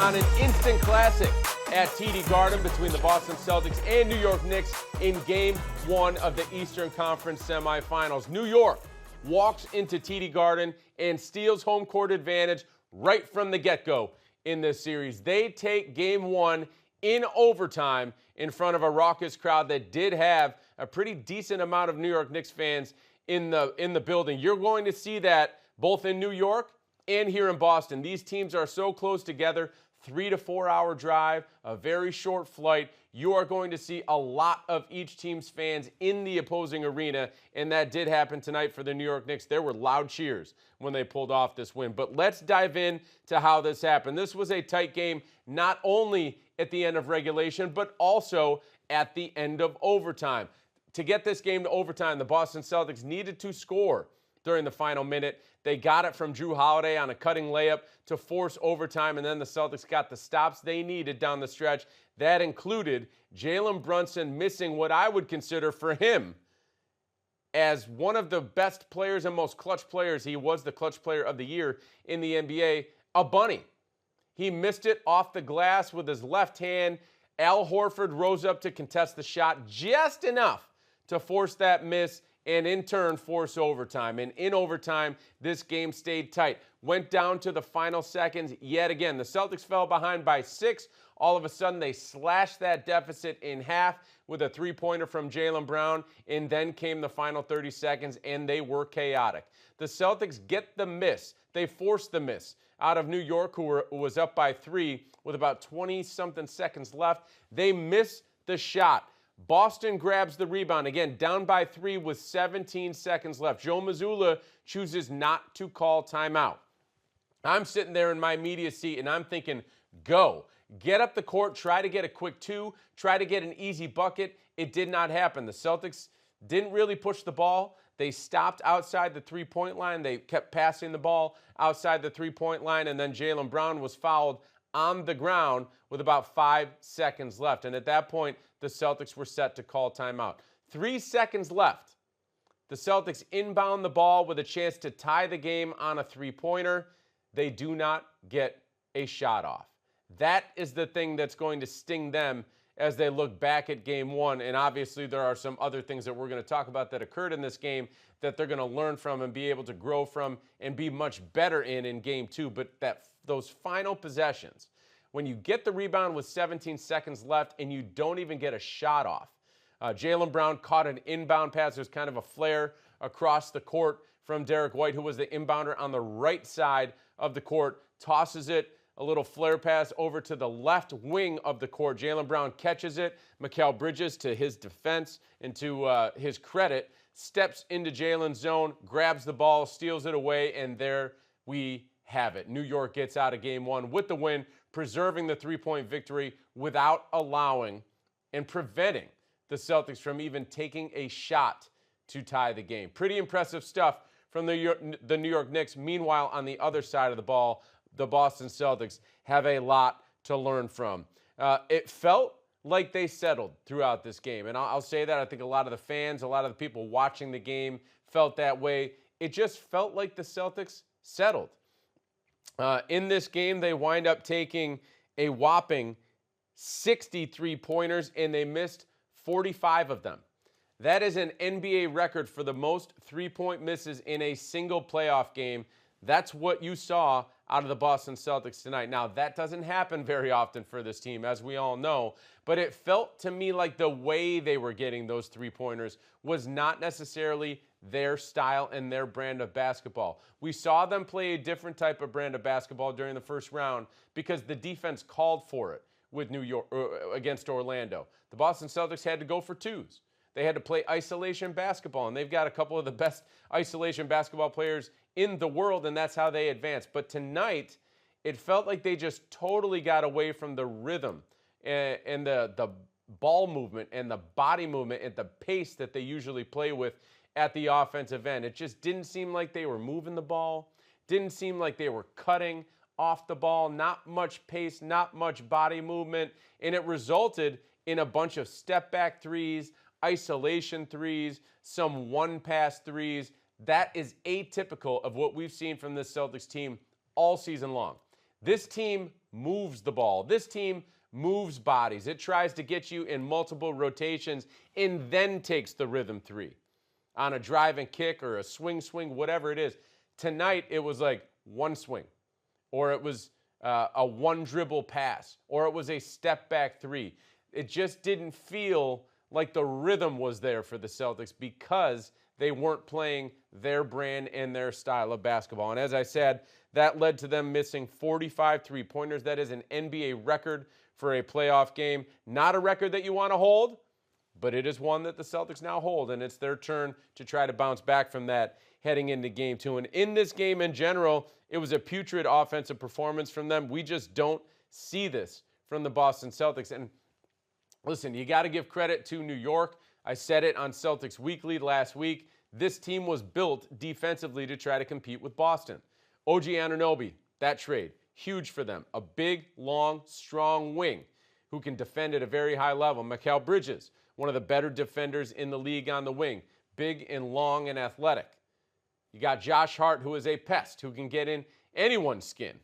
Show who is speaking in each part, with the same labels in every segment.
Speaker 1: on an instant classic at TD Garden between the Boston Celtics and New York Knicks in Game 1 of the Eastern Conference semifinals. New York walks into TD Garden and steals home court advantage right from the get-go in this series. They take Game 1 in overtime in front of a raucous crowd that did have a pretty decent amount of New York Knicks fans in the building. You're going to see that both in New York and here in Boston. These teams are so close together, 3 to 4 hour drive, a very short flight. You are going to see a lot of each team's fans in the opposing arena, and that did happen tonight for the New York Knicks. There were loud cheers when they pulled off this win. But let's dive in to how this happened. This was a tight game, not only at the end of regulation, but also at the end of overtime. To get this game to overtime, the Boston Celtics needed to score during the final minute. They got it from Jrue Holiday on a cutting layup to force overtime, and then the Celtics got the stops they needed down the stretch. That included Jalen Brunson missing what I would consider for him as one of the best players and most clutch players. He was the clutch player of the year in the NBA, a bunny. He missed it off the glass with his left hand. Al Horford rose up to contest the shot just enough to force that miss and in turn force overtime. And in overtime, this game stayed tight. Went down to the final seconds yet again. The Celtics fell behind by 6. All of a sudden, they slashed that deficit in half with a three-pointer from Jalen Brown, and then came the final 30 seconds, and they were chaotic. The Celtics get the miss. They forced the miss out of New York, who was up by 3 with about 20-something seconds left. They miss the shot. Boston grabs the rebound, again, down by 3 with 17 seconds left. Joe Mazzulla chooses not to call timeout. I'm sitting there in my media seat, and I'm thinking, go. Get up the court, try to get a quick 2, try to get an easy bucket. It did not happen. The Celtics didn't really push the ball. They stopped outside the three-point line. They kept passing the ball outside the three-point line, and then Jalen Brown was fouled on the ground with about 5 seconds left. And at that point, the Celtics were set to call timeout. 3 seconds left. The Celtics inbound the ball with a chance to tie the game on a three-pointer. They do not get a shot off. That is the thing that's going to sting them as they look back at Game 1. And obviously, there are some other things that we're going to talk about that occurred in this game that they're going to learn from and be able to grow from and be much better in Game 2. But those final possessions, when you get the rebound with 17 seconds left and you don't even get a shot off. Jalen Brown caught an inbound pass. There's kind of a flare across the court from Derek White, who was the inbounder on the right side of the court, tosses it, a little flare pass over to the left wing of the court. Jalen Brown catches it. Mikal Bridges, to his defense and to his credit, steps into Jalen's zone, grabs the ball, steals it away, and there we have it. New York gets out of Game 1 with the win, preserving the three-point victory without allowing and preventing the Celtics from even taking a shot to tie the game. Pretty impressive stuff from the New York Knicks. Meanwhile, on the other side of the ball, the Boston Celtics have a lot to learn from. It felt like they settled throughout this game, and I'll say that. I think a lot of the fans, a lot of the people watching the game felt that way. It just felt like the Celtics settled. In this game, they wind up taking a whopping 63 pointers, and they missed 45 of them. That is an NBA record for the most three-point misses in a single playoff game. That's what you saw out of the Boston Celtics tonight. Now, that doesn't happen very often for this team, as we all know, but it felt to me like the way they were getting those three-pointers was not necessarily their style and their brand of basketball. We saw them play a different type of brand of basketball during the first round because the defense called for it with New York against Orlando. The Boston Celtics had to go for 2s. They had to play isolation basketball, and they've got a couple of the best isolation basketball players in the world, and that's how they advanced. But tonight, it felt like they just totally got away from the rhythm and the ball movement and the body movement and the pace that they usually play with at the offensive end. It just didn't seem like they were moving the ball, didn't seem like they were cutting off the ball, not much pace, not much body movement, and it resulted in a bunch of step-back threes, isolation threes, some one-pass threes. That is atypical of what we've seen from this Celtics team all season long. This team moves the ball. This team moves bodies. It tries to get you in multiple rotations and then takes the rhythm three on a drive and kick or a swing, whatever it is. Tonight, it was like one swing, or it was a one dribble pass, or it was a step back three. It just didn't feel like the rhythm was there for the Celtics because they weren't playing their brand and their style of basketball. And as I said, that led to them missing 45 three-pointers. That is an NBA record for a playoff game. Not a record that you want to hold, but it is one that the Celtics now hold, and it's their turn to try to bounce back from that heading into Game 2. And in this game in general, it was a putrid offensive performance from them. We just don't see this from the Boston Celtics. And listen, you got to give credit to New York. I said it on Celtics Weekly last week. This team was built defensively to try to compete with Boston. OG Anunoby, that trade, huge for them. A big, long, strong wing who can defend at a very high level. Mikal Bridges, one of the better defenders in the league on the wing. Big and long and athletic. You got Josh Hart, who is a pest, who can get in anyone's skin.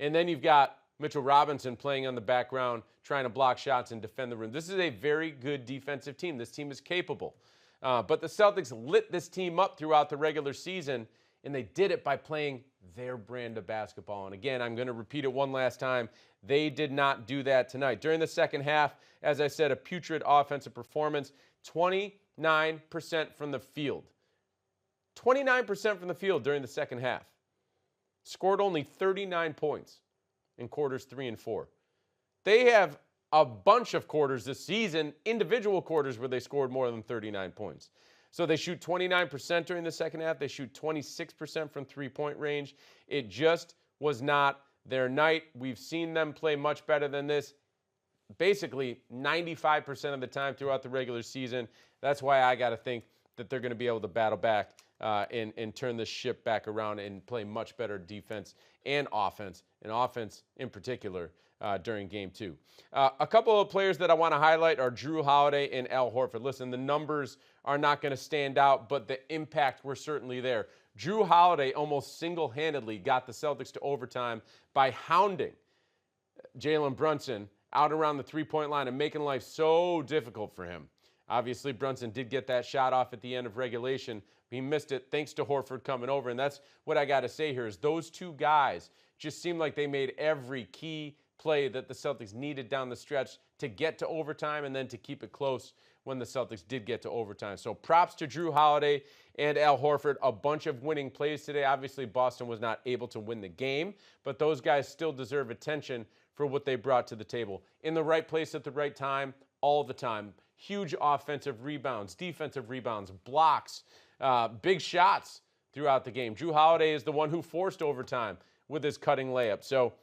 Speaker 1: And then you've got Mitchell Robinson playing on the background, trying to block shots and defend the rim. This is a very good defensive team. This team is capable. But the Celtics lit this team up throughout the regular season, and they did it by playing their brand of basketball. And again, I'm going to repeat it one last time. They did not do that tonight. During the second half, as I said, a putrid offensive performance, 29% from the field. 29% from the field during the second half. Scored only 39 points in quarters 3 and 4. They have a bunch of quarters this season, individual quarters where they scored more than 39 points. So they shoot 29% during the second half. They shoot 26% from three-point range. It just was not their night. We've seen them play much better than this basically 95% of the time throughout the regular season. That's why I got to think that they're going to be able to battle back and turn this ship back around and play much better defense and offense in particular during Game 2. A couple of players that I want to highlight are Jrue Holiday and Al Horford. Listen, the numbers are not going to stand out, but the impact were certainly there. Jrue Holiday almost single-handedly got the Celtics to overtime by hounding Jalen Brunson out around the three-point line and making life so difficult for him. Obviously, Brunson did get that shot off at the end of regulation. He missed it thanks to Horford coming over, and that's what I got to say here is those two guys just seemed like they made every key play that the Celtics needed down the stretch to get to overtime and then to keep it close when the Celtics did get to overtime. So props to Jrue Holiday and Al Horford. A bunch of winning plays today. Obviously, Boston was not able to win the game, but those guys still deserve attention for what they brought to the table. In the right place at the right time, all the time. Huge offensive rebounds, defensive rebounds, blocks, big shots throughout the game. Jrue Holiday is the one who forced overtime with his cutting layup. So,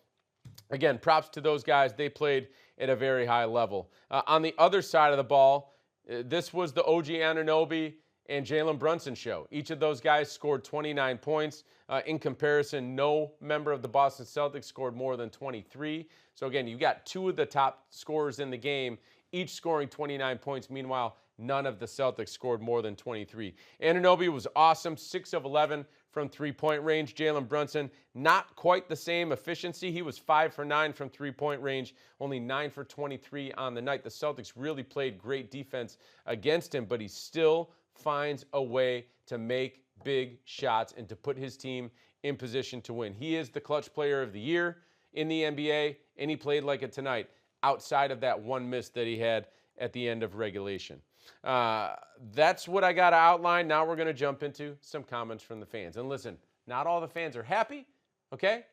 Speaker 1: again, props to those guys. They played at a very high level. On the other side of the ball, this was the OG Anunoby and Jalen Brunson show. Each of those guys scored 29 points. In comparison, no member of the Boston Celtics scored more than 23. So, again, you've got two of the top scorers in the game, each scoring 29 points. Meanwhile, none of the Celtics scored more than 23. Anunoby was awesome, 6 of 11 from three-point range. Jalen Brunson, not quite the same efficiency. He was 5 for 9 from three-point range, only 9 for 23 on the night. The Celtics really played great defense against him, but he still finds a way to make big shots and to put his team in position to win. He is the clutch player of the year in the NBA, and he played like it tonight outside of that one miss that he had at the end of regulation. That's what I got to outline. Now we're going to jump into some comments from the fans. And listen, not all the fans are happy, okay?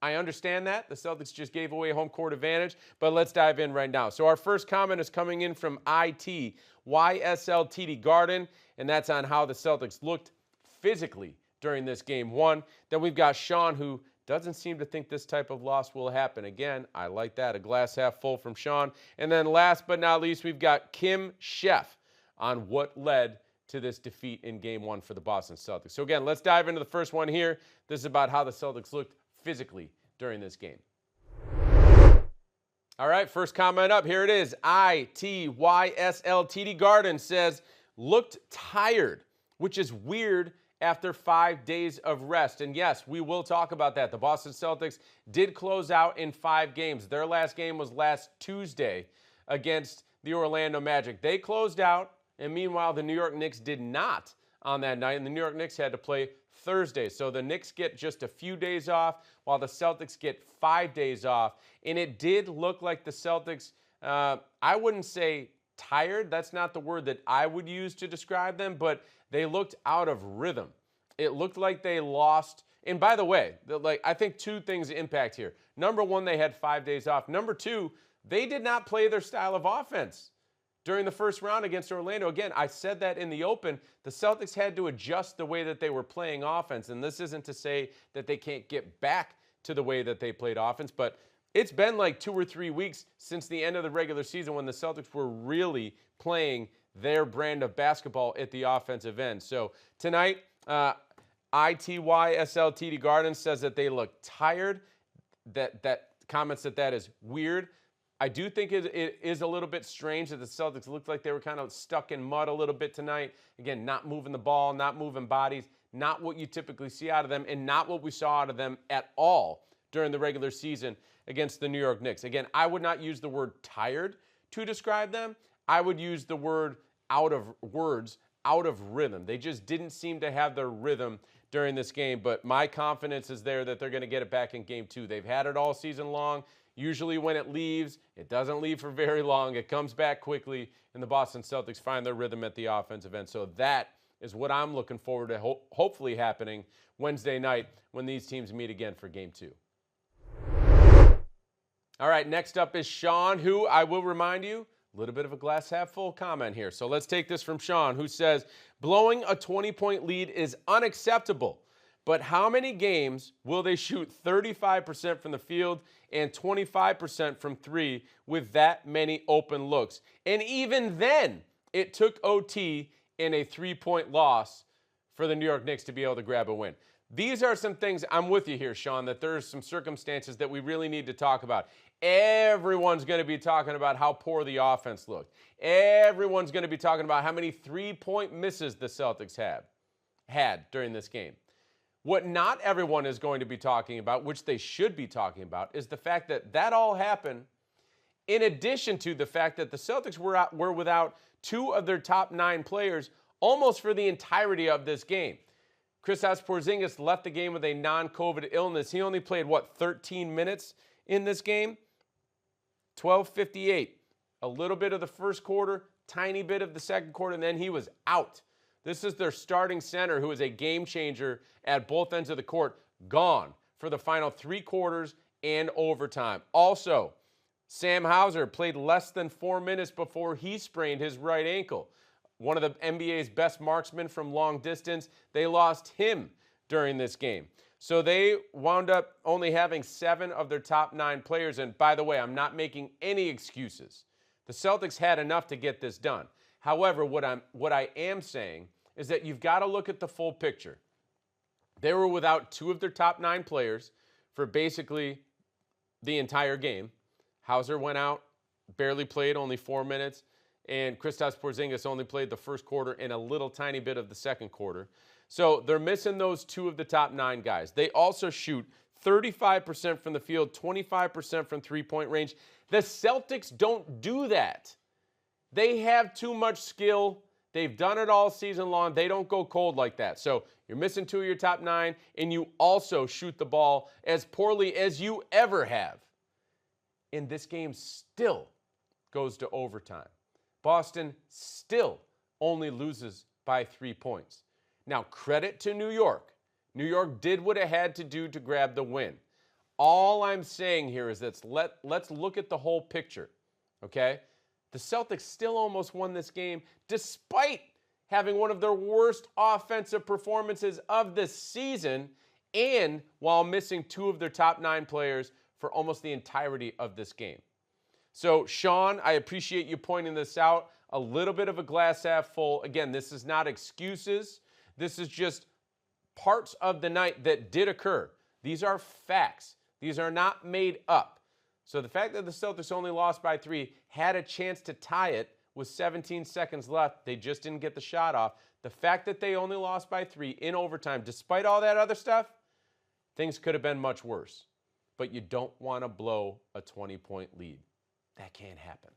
Speaker 1: I understand that. The Celtics just gave away home court advantage, but let's dive in right now. So our first comment is coming in from YSL TD Garden, and that's on how the Celtics looked physically during this Game 1. Then we've got Sean, who doesn't seem to think this type of loss will happen. Again, I like that. A glass half full from Sean. And then last but not least, we've got Kim Chef on what led to this defeat in Game 1 for the Boston Celtics. So again, let's dive into the first one here. This is about how the Celtics looked physically during this game. All right, first comment up. Here it is. ITYSL TD Garden says, looked tired, which is weird after 5 days of rest. And yes, we will talk about that. The Boston Celtics did close out in 5 games. Their last game was last Tuesday against the Orlando Magic. They closed out, and meanwhile, the New York Knicks did not on that night, and the New York Knicks had to play Thursday. So the Knicks get just a few days off, while the Celtics get 5 days off. And it did look like the Celtics, I wouldn't say tired. That's not the word that I would use to describe them, but they looked out of rhythm. It looked like they lost. And by the way, I think 2 things impact here. Number 1, they had 5 days off. Number 2, they did not play their style of offense during the first round against Orlando. Again, I said that in the open. The Celtics had to adjust the way that they were playing offense. And this isn't to say that they can't get back to the way that they played offense, but it's been like 2 or 3 weeks since the end of the regular season when the Celtics were really playing their brand of basketball at the offensive end. So tonight, ITYSLTD Garden says that they look tired. That comments that is weird. I do think it is a little bit strange that the Celtics looked like they were kind of stuck in mud a little bit tonight. Again, not moving the ball, not moving bodies, not what you typically see out of them, and not what we saw out of them at all during the regular season against the New York Knicks. Again, I would not use the word tired to describe them. I would use the word out of rhythm. They just didn't seem to have their rhythm during this game, but my confidence is there that they're going to get it back in game 2. They've had it all season long. Usually when it leaves, it doesn't leave for very long. It comes back quickly, and the Boston Celtics find their rhythm at the offensive end. So that is what I'm looking forward to hopefully happening Wednesday night when these teams meet again for game 2. All right, next up is Sean, who I will remind you, a little bit of a glass half full comment here. So let's take this from Sean, who says, blowing a 20-point lead is unacceptable. But how many games will they shoot 35% from the field and 25% from 3 with that many open looks? And even then, it took OT and a 3-point loss for the New York Knicks to be able to grab a win. These are some things, I'm with you here, Sean, that there's some circumstances that we really need to talk about. Everyone's going to be talking about how poor the offense looked. Everyone's going to be talking about how many 3-point misses the Celtics had during this game. What not everyone is going to be talking about, which they should be talking about, is the fact that that all happened in addition to the fact that the Celtics were without 2 of their top 9 players almost for the entirety of this game. Kristaps Porzingis left the game with a non-COVID illness. He only played, 13 minutes in this game? 12:58. A little bit of the first quarter, tiny bit of the second quarter, and then he was out. This is their starting center, who is a game changer at both ends of the court, gone for the final 3 quarters and overtime. Also, Sam Hauser played less than 4 minutes before he sprained his right ankle. One of the NBA's best marksmen from long distance, they lost him during this game. So they wound up only having 7 of their top 9 players. And by the way, I'm not making any excuses. The Celtics had enough to get this done. However, what I am saying is that you've got to look at the full picture. They were without 2 of their top 9 players for basically the entire game. Hauser went out, barely played, only 4 minutes. And Kristaps Porzingis only played the first quarter and a little tiny bit of the second quarter. So they're missing those 2 of the top 9 guys. They also shoot 35% from the field, 25% from three-point range. The Celtics don't do that. They have too much skill. They've done it all season long. They don't go cold like that. So you're missing 2 of your top 9, and you also shoot the ball as poorly as you ever have. And this game still goes to overtime. Boston still only loses by 3 points. Now, credit to New York. New York did what it had to do to grab the win. All I'm saying here is that let's look at the whole picture, okay? The Celtics still almost won this game despite having one of their worst offensive performances of the season and while missing 2 of their top 9 players for almost the entirety of this game. So, Sean, I appreciate you pointing this out. A little bit of a glass half full. Again, this is not excuses. This is just parts of the night that did occur. These are facts. These are not made up. So the fact that the Celtics only lost by 3, had a chance to tie it with 17 seconds left. They just didn't get the shot off. The fact that they only lost by 3 in overtime, despite all that other stuff, things could have been much worse. But you don't want to blow a 20-point lead. That can't happen.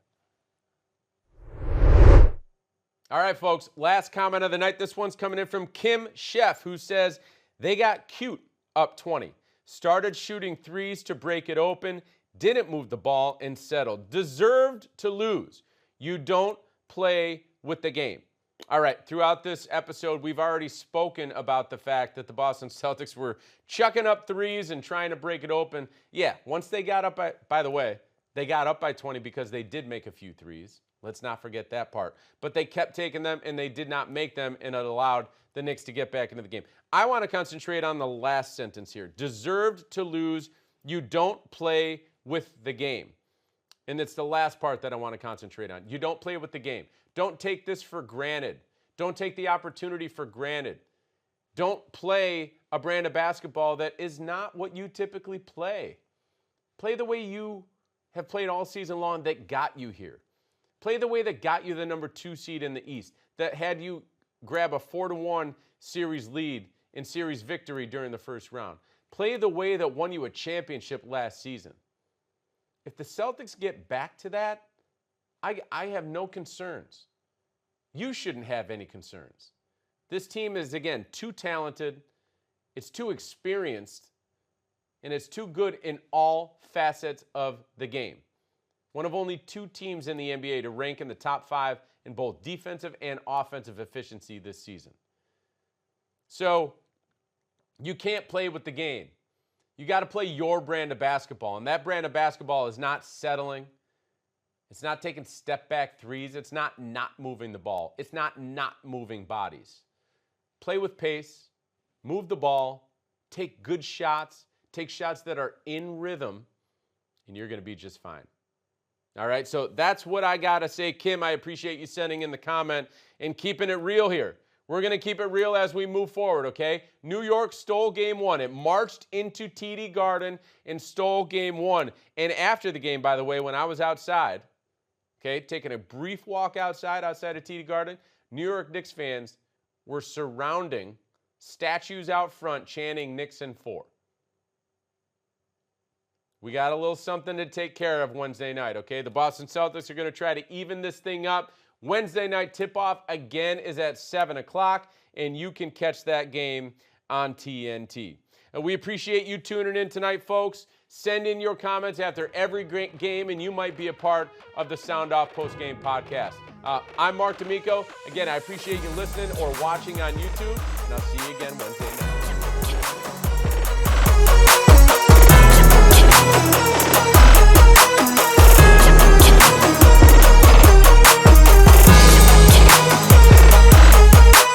Speaker 1: All right, folks, last comment of the night. This one's coming in from Kim Chef, who says, they got cute up 20. Started shooting threes to break it open. Didn't move the ball and settled. Deserved to lose. You don't play with the game. All right, throughout this episode, we've already spoken about the fact that the Boston Celtics were chucking up threes and trying to break it open. Yeah, once they got up by the way, they got up by 20 because they did make a few threes. Let's not forget that part. But they kept taking them, and they did not make them, and it allowed the Knicks to get back into the game. I want to concentrate on the last sentence here. Deserved to lose. You don't play with the game. And it's the last part that I want to concentrate on. You don't play with the game. Don't take this for granted. Don't take the opportunity for granted. Don't play a brand of basketball that is not what you typically play. Play the way you have played all season long that got you here. Play the way that got you the number 2 seed in the East, that had you grab a 4-1 series lead in series victory during the first round. Play the way that won you a championship last season. If the Celtics get back to that, I have no concerns. You shouldn't have any concerns. This team is, again, too talented, it's too experienced, and it's too good in all facets of the game. One of only 2 teams in the NBA to rank in the top 5 in both defensive and offensive efficiency this season. So you can't play with the game. You got to play your brand of basketball, and that brand of basketball is not settling. It's not taking step-back threes. It's not moving the ball. It's not moving bodies. Play with pace, move the ball, take good shots, take shots that are in rhythm, and you're going to be just fine. All right, so that's what I got to say. Kim, I appreciate you sending in the comment and keeping it real here. We're going to keep it real as we move forward, okay? New York stole game 1. It marched into TD Garden and stole game 1. And after the game, by the way, when I was outside, okay, taking a brief walk outside of TD Garden, New York Knicks fans were surrounding statues out front chanting Knicks in 4. We got a little something to take care of Wednesday night, okay? The Boston Celtics are going to try to even this thing up. Wednesday night tip-off, again, is at 7 o'clock, and you can catch that game on TNT. And we appreciate you tuning in tonight, folks. Send in your comments after every great game, and you might be a part of the Sound Off Post-Game podcast. I'm Mark D'Amico. Again, I appreciate you listening or watching on YouTube, and I'll see you again Wednesday night.